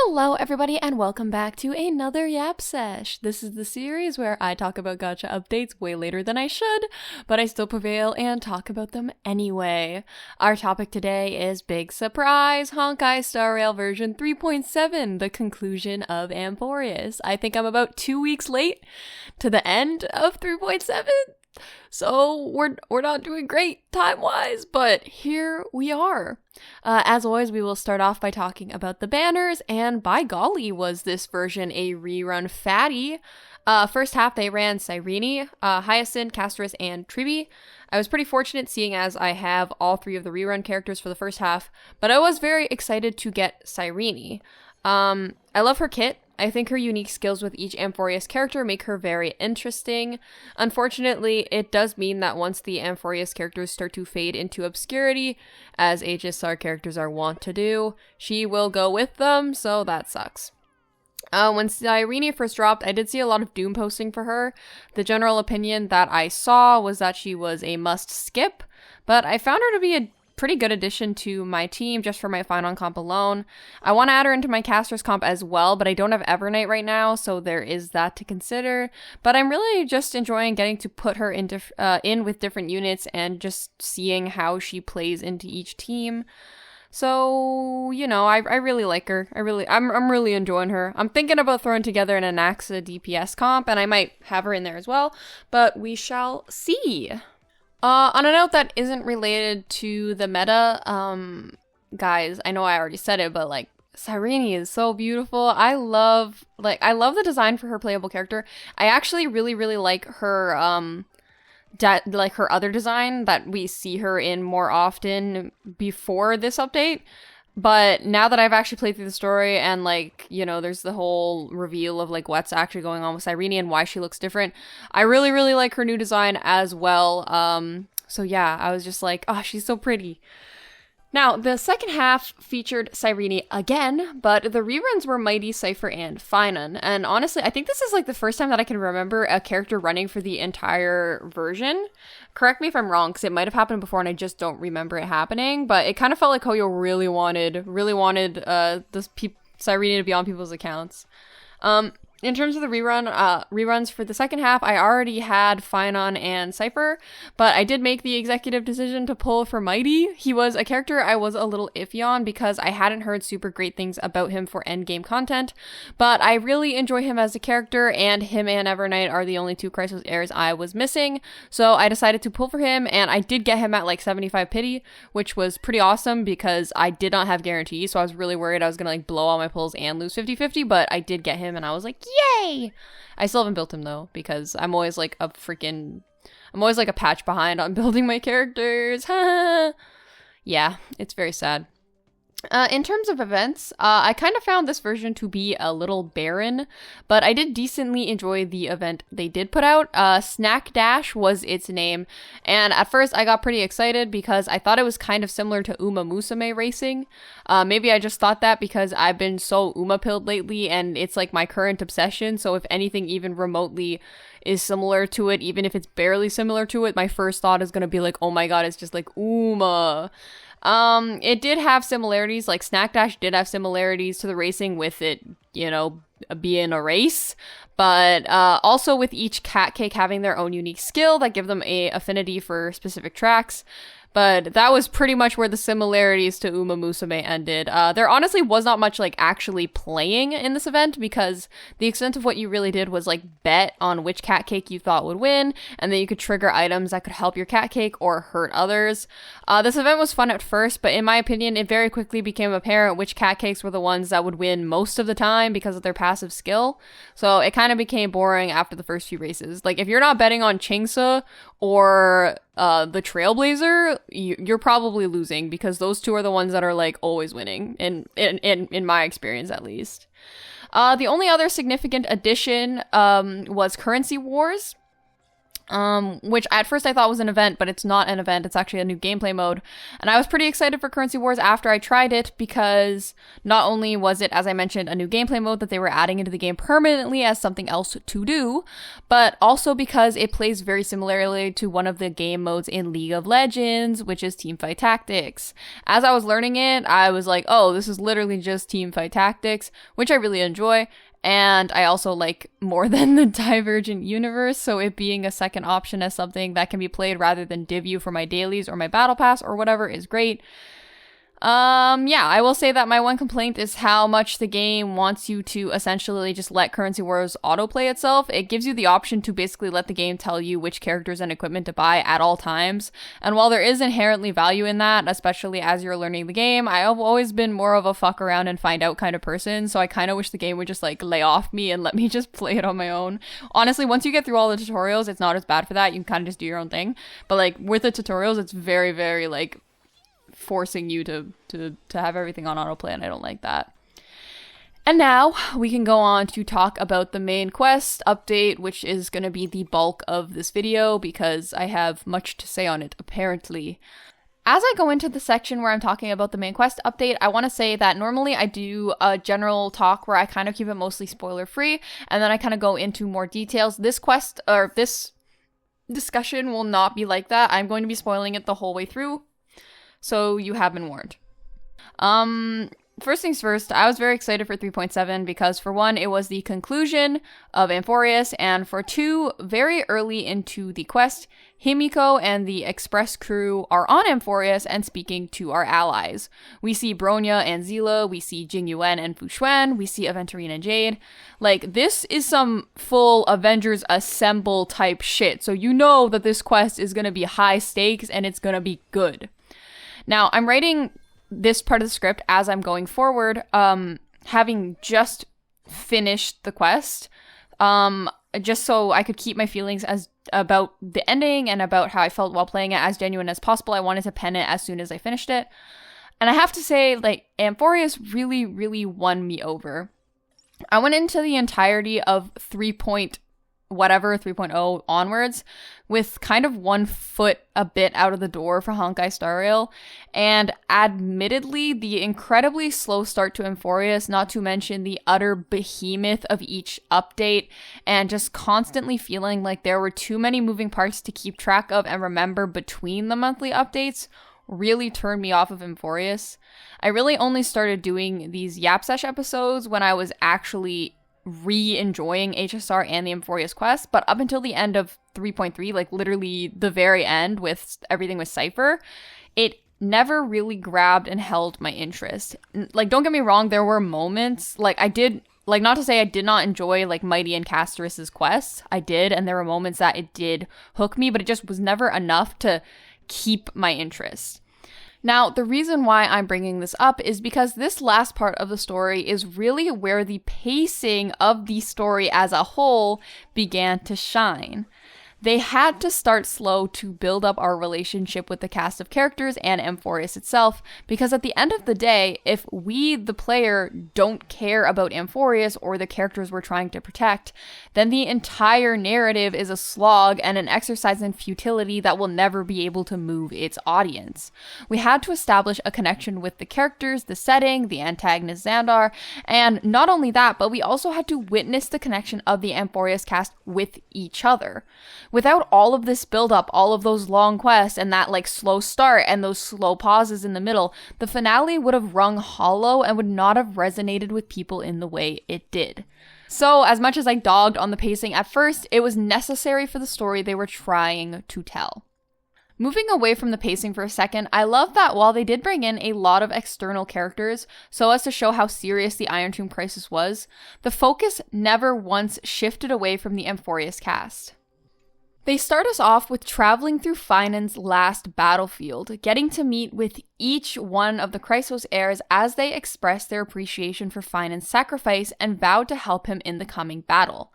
Hello everybody and welcome back to another Yap Sesh. This is the series where I talk about gacha updates way later than I should, but I still prevail and talk about them anyway. Our topic today is big surprise, Honkai Star Rail version 3.7, the conclusion of Amphorius. I think I'm about 2 weeks late to the end of 3.7. So we're not doing great time-wise, but here we are. As always, we will start off by talking about the banners, and by golly, was this version a rerun fatty. First half, they ran Cyrene, Hyacinth, Castris, and Tribi. I was pretty fortunate seeing as I have all three of the rerun characters for the first half, but I was very excited to get Cyrene. I love her kit. I think her unique skills with each Amphorius character make her very interesting. Unfortunately, it does mean that once the Amphorius characters start to fade into obscurity, as HSR characters are wont to do, she will go with them, so that sucks. When Cyrene first dropped, I did see a lot of Doom posting for her. The general opinion that I saw was that she was a must skip, but I found her to be a pretty good addition to my team just for my Final comp alone. I want to add her into my Casters comp as well, but I don't have Evernight right now, so there is that to consider. But I'm really just enjoying getting to put her in with different units and just seeing how she plays into each team. So, you know, I really like her. I'm really enjoying her. I'm thinking about throwing together an Anaxa DPS comp, and I might have her in there as well, but we shall see. On a note that isn't related to the meta, guys, I know I already said it, but like, Cyrene is so beautiful. I love the design for her playable character. I actually really like her, her other design that we see her in more often before this update. But now that I've actually played through the story and, like, you know, there's the whole reveal of, like, what's actually going on with Cyrene and why she looks different, I really like her new design as well. So yeah, I was just like, oh, she's so pretty. Now, the second half featured Cyrene again, but the reruns were Mighty, Cypher, and Finon. And honestly, I think this is like the first time that I can remember a character running for the entire version. Correct me if I'm wrong, because it might have happened before and I just don't remember it happening, but it kind of felt like Hoyo really wanted Cyrene to be on people's accounts. In terms of the reruns for the second half, I already had Finon and Cypher, but I did make the executive decision to pull for Mighty. He was a character I was a little iffy on because I hadn't heard super great things about him for endgame content, but I really enjoy him as a character, and him and Evernight are the only two Crisis heirs I was missing, so I decided to pull for him, and I did get him at like 75 pity, which was pretty awesome because I did not have guarantees, so I was really worried I was gonna like blow all my pulls and lose 50-50, but I did get him, and I was like, yay! I still haven't built him though, because I'm always like a patch behind on building my characters. Yeah, it's very sad. In terms of events, I kind of found this version to be a little barren, but I did decently enjoy the event they did put out. Snack Dash was its name, and at first I got pretty excited because I thought it was kind of similar to Umamusume racing. Maybe I just thought that because I've been so Uma-pilled lately, and it's like my current obsession, so if anything even remotely is similar to it, even if it's barely similar to it, my first thought is gonna be like, oh my god, it's just like Uma. It did have similarities, like Snack Dash did have similarities to the racing with it, you know, being a race, but also with each cat cake having their own unique skill that give them a affinity for specific tracks. But that was pretty much where the similarities to Umamusume ended. There honestly was not much, like, actually playing in this event, because the extent of what you really did was, like, bet on which cat cake you thought would win, and then you could trigger items that could help your cat cake or hurt others. This event was fun at first, but in my opinion, it very quickly became apparent which cat cakes were the ones that would win most of the time because of their passive skill. So it kind of became boring after the first few races. Like, if you're not betting on Chingsa or the Trailblazer, you're probably losing, because those two are the ones that are like always winning, in my experience at least. The only other significant addition was Currency Wars. which at first I thought was an event, but it's not an event. It's actually a new gameplay mode. And I was pretty excited for Currency Wars after I tried it, because not only was it, as I mentioned, a new gameplay mode that they were adding into the game permanently as something else to do, but also because it plays very similarly to one of the game modes in League of Legends, which is Teamfight Tactics. As I was learning it, I was like, oh, this is literally just Teamfight Tactics, which I really enjoy. And I also like more than the Divergent universe, so it being a second option as something that can be played rather than Div U for my dailies or my battle pass or whatever is great. Yeah, I will say that my one complaint is how much the game wants you to essentially just let Currency Wars autoplay itself. It gives you the option to basically let the game tell you which characters and equipment to buy at all times. And while there is inherently value in that, especially as you're learning the game, I have always been more of a fuck around and find out kind of person. So I kind of wish the game would just like lay off me and let me just play it on my own. Honestly, once you get through all the tutorials, it's not as bad for that. You can kind of just do your own thing. But like with the tutorials, it's very, very like forcing you to have everything on autoplay, and I don't like that. And now we can go on to talk about the main quest update, which is going to be the bulk of this video because I have much to say on it, apparently. As I go into the section where I'm talking about the main quest update, I want to say that normally I do a general talk where I kind of keep it mostly spoiler free, and then I kind of go into more details. This quest, or this discussion, will not be like that. I'm going to be spoiling it the whole way through, so you have been warned. First things first, I was very excited for 3.7 because for one, it was the conclusion of Amphorius, and for two, very early into the quest, Himiko and the Express crew are on Amphorius and speaking to our allies. We see Bronya and Zila, we see Jing Yuan and Fu Xuan, we see Aventurine and Jade. Like, this is some full Avengers Assemble type shit, so you know that this quest is gonna be high stakes and it's gonna be good. Now, I'm writing this part of the script as I'm going forward, having just finished the quest, just so I could keep my feelings as about the ending and about how I felt while playing it as genuine as possible. I wanted to pen it as soon as I finished it. And I have to say, like, Amphorius really, really won me over. I went into the entirety of 3.0 onwards with kind of 1 foot a bit out of the door for Honkai Star Rail, and admittedly the incredibly slow start to Amphorius, not to mention the utter behemoth of each update, and just constantly feeling like there were too many moving parts to keep track of and remember between the monthly updates, really turned me off of Amphorius. I really only started doing these Yap Sesh episodes when I was actually re-enjoying HSR and the Amphorius quest, but up until the end of 3.3, like literally the very end with everything with Cypher, it never really grabbed and held my interest. Like, don't get me wrong, there were moments, like I did, like, not to say I did not enjoy like Mighty and Castorus's quests, I did, and there were moments that it did hook me, but it just was never enough to keep my interest. Now, the reason why I'm bringing this up is because this last part of the story is really where the pacing of the story as a whole began to shine. They had to start slow to build up our relationship with the cast of characters and Amphorius itself, because at the end of the day, if we, the player, don't care about Amphorius or the characters we're trying to protect, then the entire narrative is a slog and an exercise in futility that will never be able to move its audience. We had to establish a connection with the characters, the setting, the antagonist Xandar, and not only that, but we also had to witness the connection of the Amphorius cast with each other. Without all of this build-up, all of those long quests, and that like slow start and those slow pauses in the middle, the finale would have rung hollow and would not have resonated with people in the way it did. So, as much as I dogged on the pacing at first, it was necessary for the story they were trying to tell. Moving away from the pacing for a second, I love that while they did bring in a lot of external characters so as to show how serious the Iron Tomb crisis was, the focus never once shifted away from the Amphorius cast. They start us off with traveling through Finan's last battlefield, getting to meet with each one of the Chrysos heirs as they express their appreciation for Finan's sacrifice and vowed to help him in the coming battle.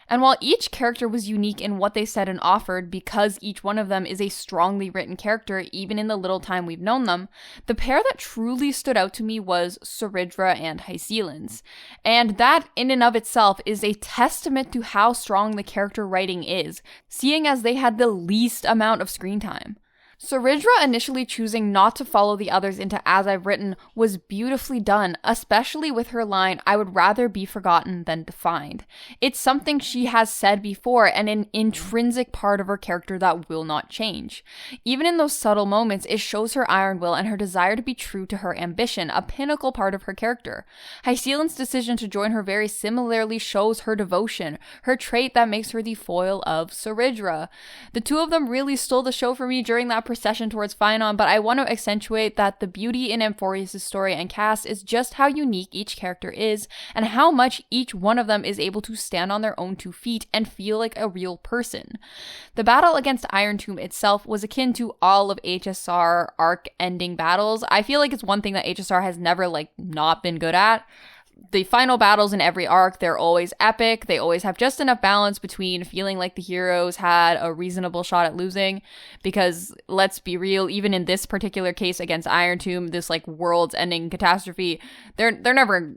And while each character was unique in what they said and offered, because each one of them is a strongly written character, even in the little time we've known them, the pair that truly stood out to me was Saridra and Hysealins. And that, in and of itself, is a testament to how strong the character writing is, seeing as they had the least amount of screen time. Saridra initially choosing not to follow the others into As I've Written was beautifully done, especially with her line, "I would rather be forgotten than defined." It's something she has said before and an intrinsic part of her character that will not change. Even in those subtle moments, it shows her iron will and her desire to be true to her ambition, a pinnacle part of her character. Hysealin's decision to join her very similarly shows her devotion, her trait that makes her the foil of Saridra. The two of them really stole the show for me during that procession towards Phynon, but I want to accentuate that the beauty in Amphorius' story and cast is just how unique each character is, and how much each one of them is able to stand on their own 2 feet and feel like a real person. The battle against Iron Tomb itself was akin to all of HSR arc ending battles. I feel like it's one thing that HSR has never not been good at. The final battles in every arc, they're always epic. They always have just enough balance between feeling like the heroes had a reasonable shot at losing, because let's be real, even in this particular case against Iron Tomb, this world's ending catastrophe, they're never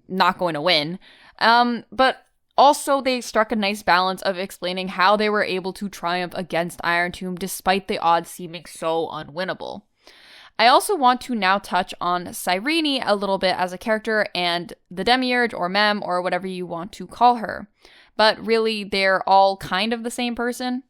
not going to win. But also, they struck a nice balance of explaining how they were able to triumph against Iron Tomb despite the odds seeming so unwinnable. I also want to now touch on Cyrene a little bit as a character and the Demiurge or Mem or whatever you want to call her. But really, they're all kind of the same person.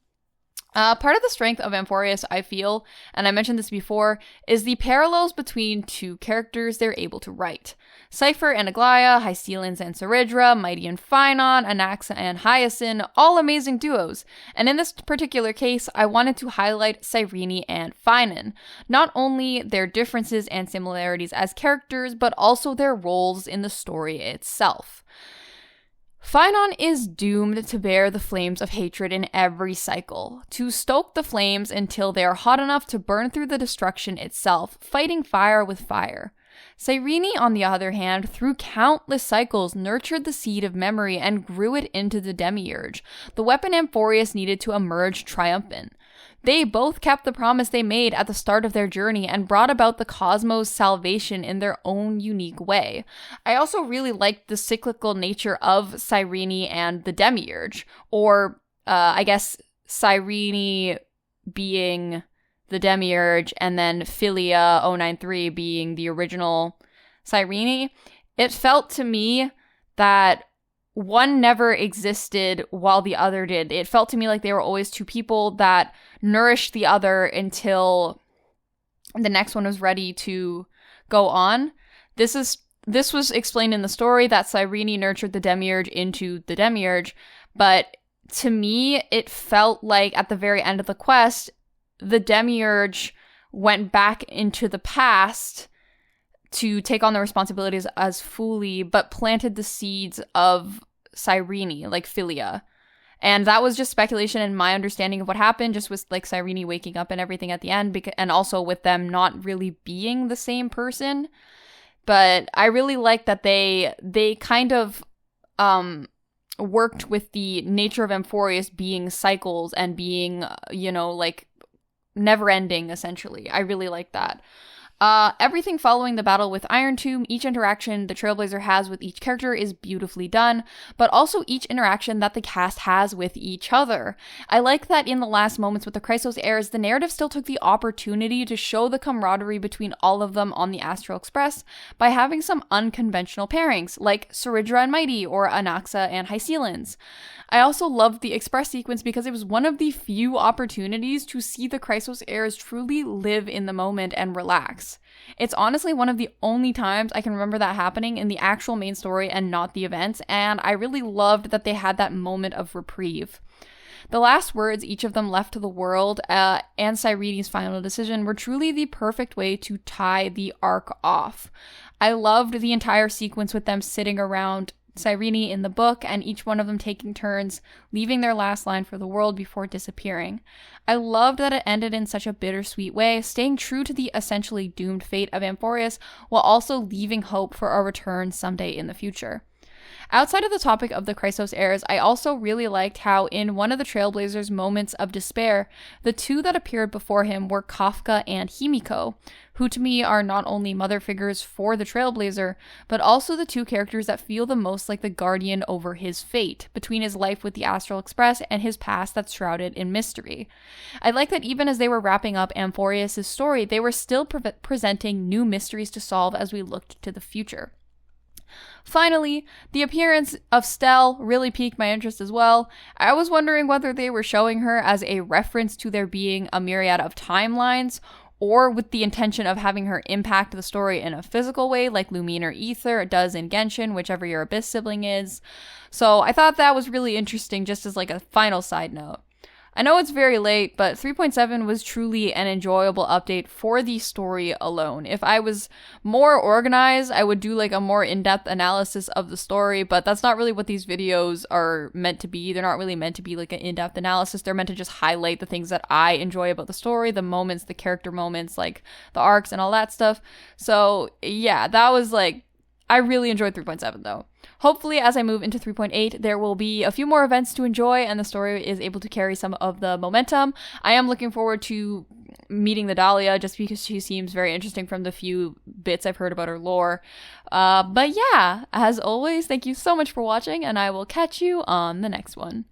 Part of the strength of Amphorius, I feel, and I mentioned this before, is the parallels between 2 characters they're able to write. Cypher and Aglaia, Hysealins and Saridra, Mighty and Phynon, Anaxa and Hyacinth, all amazing duos. And in this particular case, I wanted to highlight Cyrene and Phynon. Not only their differences and similarities as characters, but also their roles in the story itself. Phynon is doomed to bear the flames of hatred in every cycle, to stoke the flames until they are hot enough to burn through the destruction itself, fighting fire with fire. Cyrene, on the other hand, through countless cycles, nurtured the seed of memory and grew it into the Demiurge, the weapon Amphorius needed to emerge triumphant. They both kept the promise they made at the start of their journey and brought about the cosmos' salvation in their own unique way. I also really liked the cyclical nature of Cyrene and the Demiurge, or I guess Cyrene being the Demiurge and then Philia 093 being the original Cyrene. It felt to me that one never existed while the other did. It felt to me like they were always 2 people that nourished the other until the next one was ready to go on. This was explained in the story that Cyrene nurtured the Demiurge into the Demiurge, but to me, it felt like at the very end of the quest, the Demiurge went back into the past to take on the responsibilities as Fuli, but planted the seeds of Cyrene, like Philia. And that was just speculation and my understanding of what happened, just with Cyrene waking up and everything at the end, and also with them not really being the same person. But I really like that they kind of worked with the nature of Amphorius being cycles and being, never ending, essentially. I really like that. Everything following the battle with Iron Tomb, each interaction the Trailblazer has with each character is beautifully done, but also each interaction that the cast has with each other. I like that in the last moments with the Chrysos heirs, the narrative still took the opportunity to show the camaraderie between all of them on the Astral Express by having some unconventional pairings, like Saridra and Mighty or Anaxa and Hysealins. I also loved the Express sequence because it was one of the few opportunities to see the Chrysos heirs truly live in the moment and relax. It's honestly one of the only times I can remember that happening in the actual main story and not the events, and I really loved that they had that moment of reprieve. The last words each of them left to the world, and Cyrene's final decision, were truly the perfect way to tie the arc off. I loved the entire sequence with them sitting around Cyrene in the book, and each one of them taking turns, leaving their last line for the world before disappearing. I loved that it ended in such a bittersweet way, staying true to the essentially doomed fate of Amphorius, while also leaving hope for a return someday in the future. Outside of the topic of the Chrysos heirs, I also really liked how in one of the Trailblazers' moments of despair, the two that appeared before him were Kafka and Himiko, who to me are not only mother figures for the Trailblazer, but also the two characters that feel the most like the guardian over his fate, between his life with the Astral Express and his past that's shrouded in mystery. I like that even as they were wrapping up Amphorius' story, they were still presenting new mysteries to solve as we looked to the future. Finally, the appearance of Stell really piqued my interest as well. I was wondering whether they were showing her as a reference to there being a myriad of timelines, or with the intention of having her impact the story in a physical way, like Lumine or Ether does in Genshin, whichever your Abyss sibling is. So I thought that was really interesting, just as like a final side note. I know it's very late, but 3.7 was truly an enjoyable update for the story alone. If I was more organized, I would do like a more in-depth analysis of the story, but that's not really what these videos are meant to be. They're not really meant to be like an in-depth analysis. They're meant to just highlight the things that I enjoy about the story, the moments, the character moments, like the arcs and all that stuff. So yeah, that was like, I really enjoyed 3.7 though. Hopefully, as I move into 3.8, there will be a few more events to enjoy and the story is able to carry some of the momentum. I am looking forward to meeting the Dahlia just because she seems very interesting from the few bits I've heard about her lore. But yeah, as always, thank you so much for watching and I will catch you on the next one.